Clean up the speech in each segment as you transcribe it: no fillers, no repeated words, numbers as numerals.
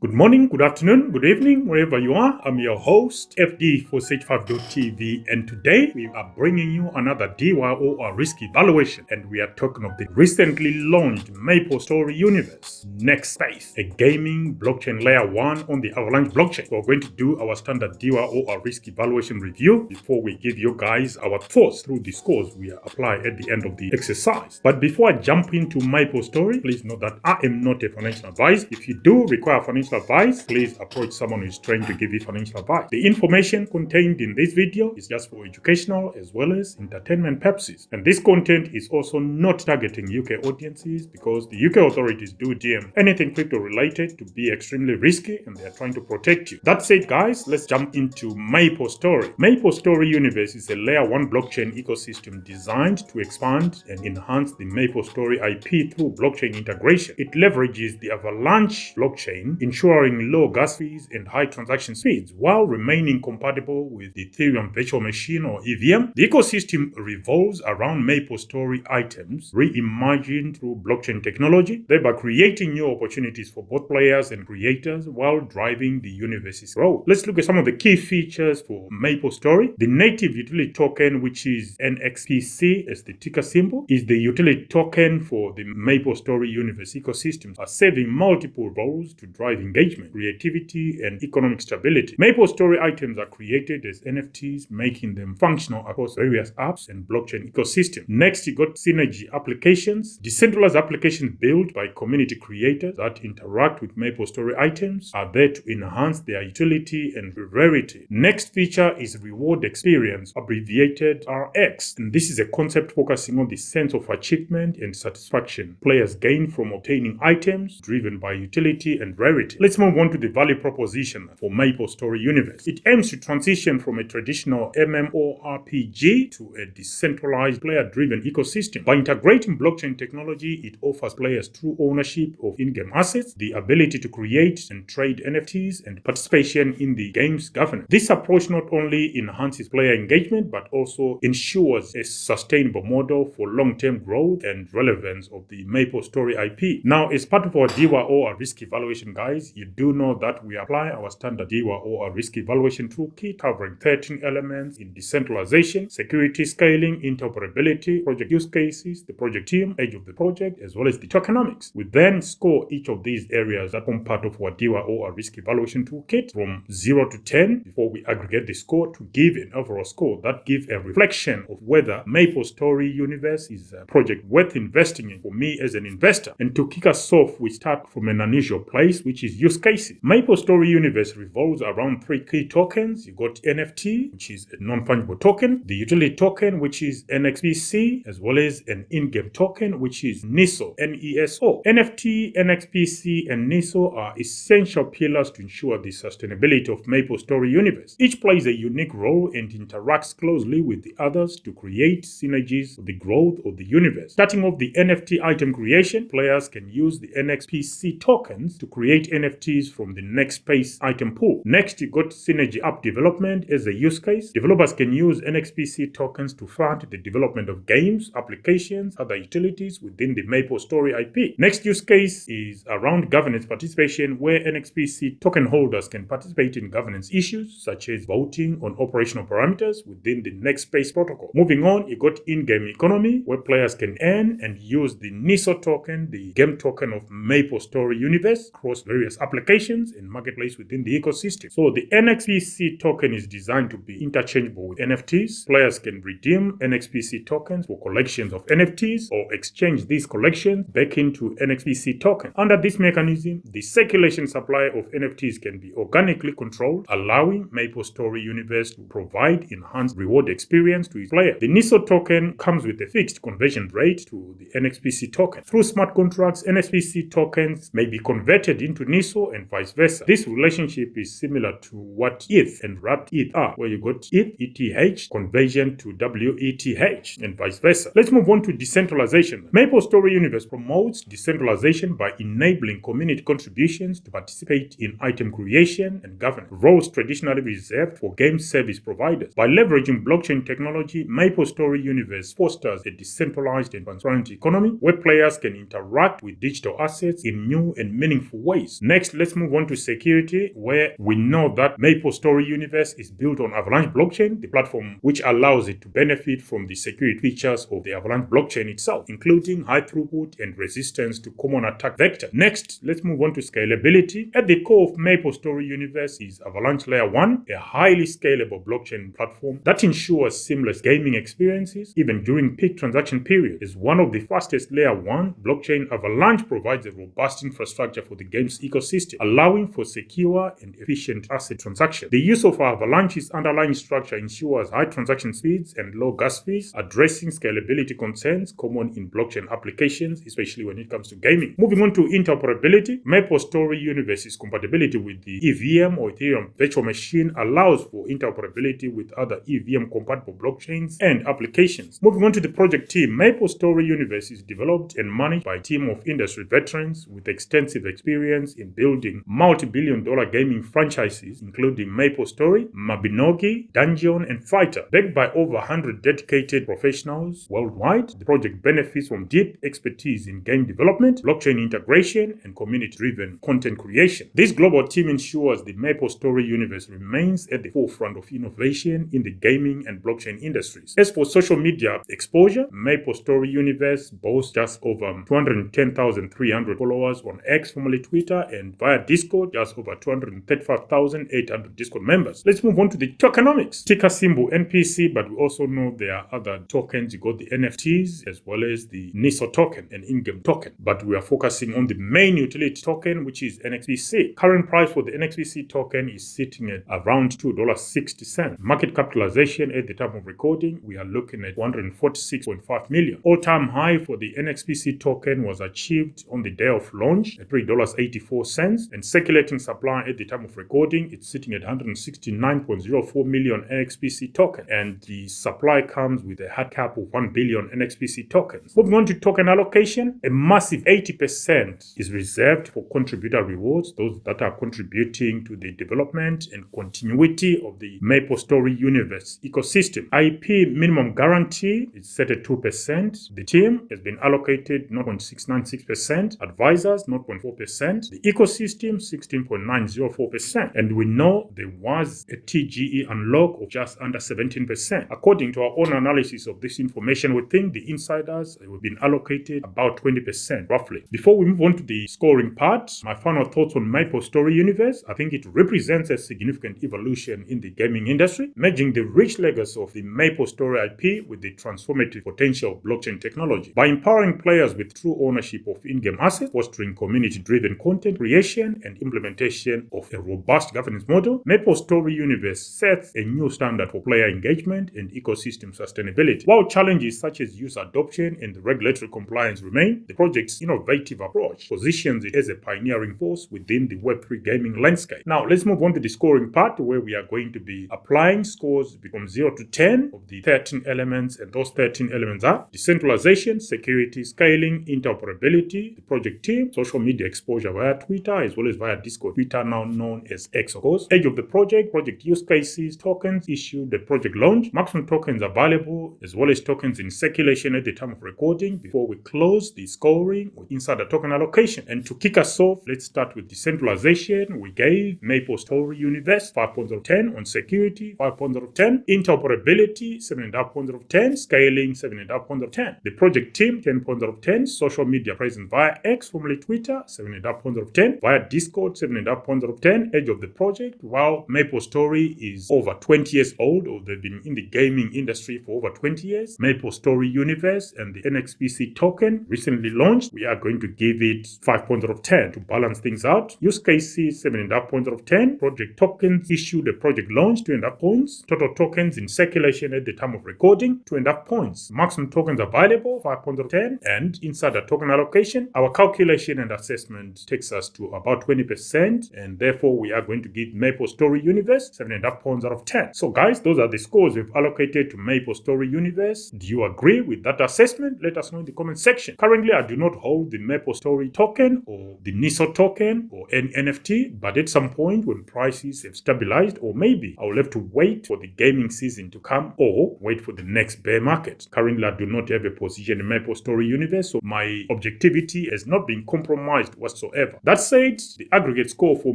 Good morning, good afternoon, good evening, wherever you are. I'm your host, FD for Sage5.tv, and today we are bringing you another DYO or risk evaluation, and we are talking of the recently launched MapleStory universe, Nexpace, a gaming blockchain layer 1 on the Avalanche blockchain. So we're going to do our standard DYO or risk evaluation review before we give you guys our thoughts through the scores we apply at the end of the exercise. But before I jump into MapleStory, please note that I am not a financial advisor. If you do require financial advice, please approach someone who is trained to give you financial advice. The information contained in this video is just for educational as well as entertainment purposes. And this content is also not targeting UK audiences because the UK authorities do deem anything crypto related to be extremely risky and they are trying to protect you. That said, guys, let's jump into MapleStory. MapleStory Universe is a layer 1 blockchain ecosystem designed to expand and enhance the MapleStory IP through blockchain integration. It leverages the Avalanche blockchain, ensuring low gas fees and high transaction speeds while remaining compatible with the Ethereum virtual machine or EVM. The ecosystem revolves around MapleStory items reimagined through blockchain technology, thereby creating new opportunities for both players and creators while driving the universe's growth. Let's look at some of the key features for MapleStory. The native utility token, which is NXPC as the ticker symbol, is the utility token for the MapleStory universe ecosystem, serving multiple roles to drive engagement, creativity, and economic stability. MapleStory items are created as NFTs, making them functional across various apps and blockchain ecosystem. Next, you got synergy applications. Decentralized applications built by community creators that interact with MapleStory items are there to enhance their utility and rarity. Next feature is reward experience, abbreviated RX. And this is a concept focusing on the sense of achievement and satisfaction players gain from obtaining items driven by utility and rarity. Let's move on to the value proposition for MapleStory Universe. It aims to transition from a traditional MMORPG to a decentralized player-driven ecosystem. By integrating blockchain technology, it offers players true ownership of in-game assets, the ability to create and trade NFTs, and participation in the game's governance. This approach not only enhances player engagement, but also ensures a sustainable model for long-term growth and relevance of the MapleStory IP. Now, as part of our DYO or risk evaluation, guys, you do know that we apply our standard DYO or risk evaluation toolkit covering 13 elements in decentralization, security, scaling, interoperability, project use cases, the project team, age of the project, as well as the tokenomics. We then score each of these areas that form part of our DYO or risk evaluation toolkit from 0 to 10 before we aggregate the score to give an overall score that gives a reflection of whether MapleStory Universe is a project worth investing in for me as an investor. And to kick us off, we start from an unusual place, which is use cases. MapleStory Universe revolves around 3 key tokens. You got NFT, which is a non-fungible token, the utility token, which is NXPC, as well as an in-game token, which is NISO, N-E-S-O. NFT, NXPC, and NISO are essential pillars to ensure the sustainability of MapleStory Universe. Each plays a unique role and interacts closely with the others to create synergies for the growth of the universe. Starting off the NFT item creation, players can use the NXPC tokens to create NFTs from the Nexpace item pool. Next, you got synergy app development as a use case. Developers can use NXPC tokens to fund the development of games, applications, other utilities within the MapleStory IP. Next use case is around governance participation, where NXPC token holders can participate in governance issues such as voting on operational parameters within the Nexpace protocol. Moving on, you got in-game economy, where players can earn and use the NISO token, the game token of MapleStory Universe, across various applications and marketplace within the ecosystem. So the NXPC token is designed to be interchangeable with NFTs. Players can redeem NXPC tokens for collections of NFTs or exchange these collections back into NXPC tokens. Under this mechanism, the circulation supply of NFTs can be organically controlled, allowing MapleStory Universe to provide enhanced reward experience to its players. The NISO token comes with a fixed conversion rate to the NXPC token. Through smart contracts, NXPC tokens may be converted into NISO and vice versa. This relationship is similar to what ETH and wrapped ETH are, where you got ETH conversion to WETH and vice versa. Let's move on to decentralization. MapleStory Universe promotes decentralization by enabling community contributions to participate in item creation and governance, roles traditionally reserved for game service providers. By leveraging blockchain technology, MapleStory Universe fosters a decentralized and transparent economy where players can interact with digital assets in new and meaningful ways. Next, let's move on to security, where we know that MapleStory Universe is built on Avalanche blockchain, the platform which allows it to benefit from the security features of the Avalanche blockchain itself, including high throughput and resistance to common attack vectors. Next, let's move on to scalability. At the core of MapleStory Universe is Avalanche Layer 1, a highly scalable blockchain platform that ensures seamless gaming experiences even during peak transaction periods. As one of the fastest Layer 1 blockchain, Avalanche provides a robust infrastructure for the game's ecosystem, allowing for secure and efficient asset transactions. The use of Avalanche's underlying structure ensures high transaction speeds and low gas fees, addressing scalability concerns common in blockchain applications, especially when it comes to gaming. Moving on to interoperability, MapleStory Universe's compatibility with the EVM or Ethereum virtual machine allows for interoperability with other EVM-compatible blockchains and applications. Moving on to the project team, MapleStory Universe is developed and managed by a team of industry veterans with extensive experience in building multi-billion-dollar gaming franchises, including MapleStory, Mabinogi, Dungeon, and Fighter. Backed by over 100 dedicated professionals worldwide, the project benefits from deep expertise in game development, blockchain integration, and community-driven content creation. This global team ensures the MapleStory Universe remains at the forefront of innovation in the gaming and blockchain industries. As for social media exposure, MapleStory Universe boasts just over 210,300 followers on X, formerly Twitter, and via Discord, just over 235,800 Discord members. Let's move on to the tokenomics. Ticker symbol NPC, but we also know there are other tokens. You got the NFTs as well as the NISO token, an in-game token. But we are focusing on the main utility token, which is NXPC. Current price for the NXPC token is sitting at around $2.60. Market capitalization at the time of recording, we are looking at 146.5 million. All-time high for the NXPC token was achieved on the day of launch at $3.84, and circulating supply at the time of recording, it's sitting at 169.04 million NXPC tokens, and the supply comes with a hard cap of 1 billion NXPC tokens. Moving on to token allocation, a massive 80% is reserved for contributor rewards, those that are contributing to the development and continuity of the MapleStory Universe ecosystem. IP minimum guarantee is set at 2%. The team has been allocated 0.696%, advisors 0.4%, the ecosystem 16.904%, and we know there was a TGE unlock of just under 17%. According to our own analysis of this information, we think the insiders have been allocated about 20% roughly. Before we move on to the scoring part, my final thoughts on MapleStory Universe. I think it represents a significant evolution in the gaming industry, merging the rich legacy of the MapleStory IP with the transformative potential of blockchain technology. By empowering players with true ownership of in-game assets, fostering community-driven content creation and implementation of a robust governance model, MapleStory Universe sets a new standard for player engagement and ecosystem sustainability. While challenges such as user adoption and regulatory compliance remain, the project's innovative approach positions it as a pioneering force within the Web3 gaming landscape. Now, let's move on to the scoring part, where we are going to be applying scores from 0 to 10 of the 13 elements, and those 13 elements are decentralization, security, scaling, interoperability, the project team, social media exposure via Twitter as well as via Discord, Twitter now known as X, of course, age of the project use cases, tokens issued, the project launch, maximum tokens available, as well as tokens in circulation at the time of recording, before we close the scoring with insider token allocation. And to kick us off, let's start with decentralization. We gave MapleStory Universe 5 points out of 10, on security 5 points out of 10, interoperability 7.5 points out of 10, scaling 7.5 points out of 10. The project team 10 points out of 10, social media presence via X, formerly Twitter 7.5 points out of 10, via Discord 7.5 points out of 10. Age of the project, while MapleStory is over 20 years old, or they've been in the gaming industry for over 20 years, MapleStory Universe and the NXPC token recently launched, we are going to give it 5 points out of 10 to balance things out. Use cases 7.5 points out of 10, project tokens issued, the project launch 2.5 points, total tokens in circulation at the time of recording 2.5 points, maximum tokens available 5 points out of 10, and insider token allocation, our calculation and assessment takes us to about 20%, and therefore we are going to give MapleStory Universe 7.5 points out of 10. So guys, those are the scores we've allocated to MapleStory Universe. Do you agree with that assessment? Let us know in the comment section. Currently, I do not hold the MapleStory token or the NISO token or any NFT, but at some point when prices have stabilized, or maybe I will have to wait for the gaming season to come or wait for the next bear market. Currently, I do not have a position in MapleStory Universe, so my objectivity has not been compromised whatsoever. That That said, the aggregate score for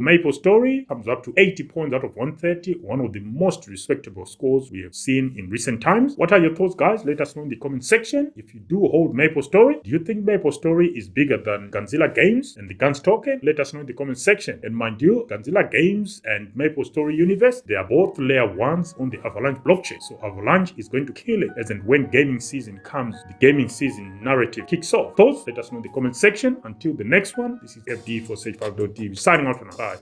MapleStory comes up to 80 points out of 130, one of the most respectable scores we have seen in recent times. What are your thoughts, guys? Let us know in the comment section. If you do hold MapleStory, do you think MapleStory is bigger than Gunzilla Games and the Guns token? Let us know in the comment section. And mind you, Gunzilla Games and MapleStory Universe, they are both layer 1s on the Avalanche blockchain. So Avalanche is going to kill it as and when gaming season comes, the gaming season narrative kicks off. Thoughts? Let us know in the comment section. Until the next one, this is FD for Sage5.tv signing out for now. Bye.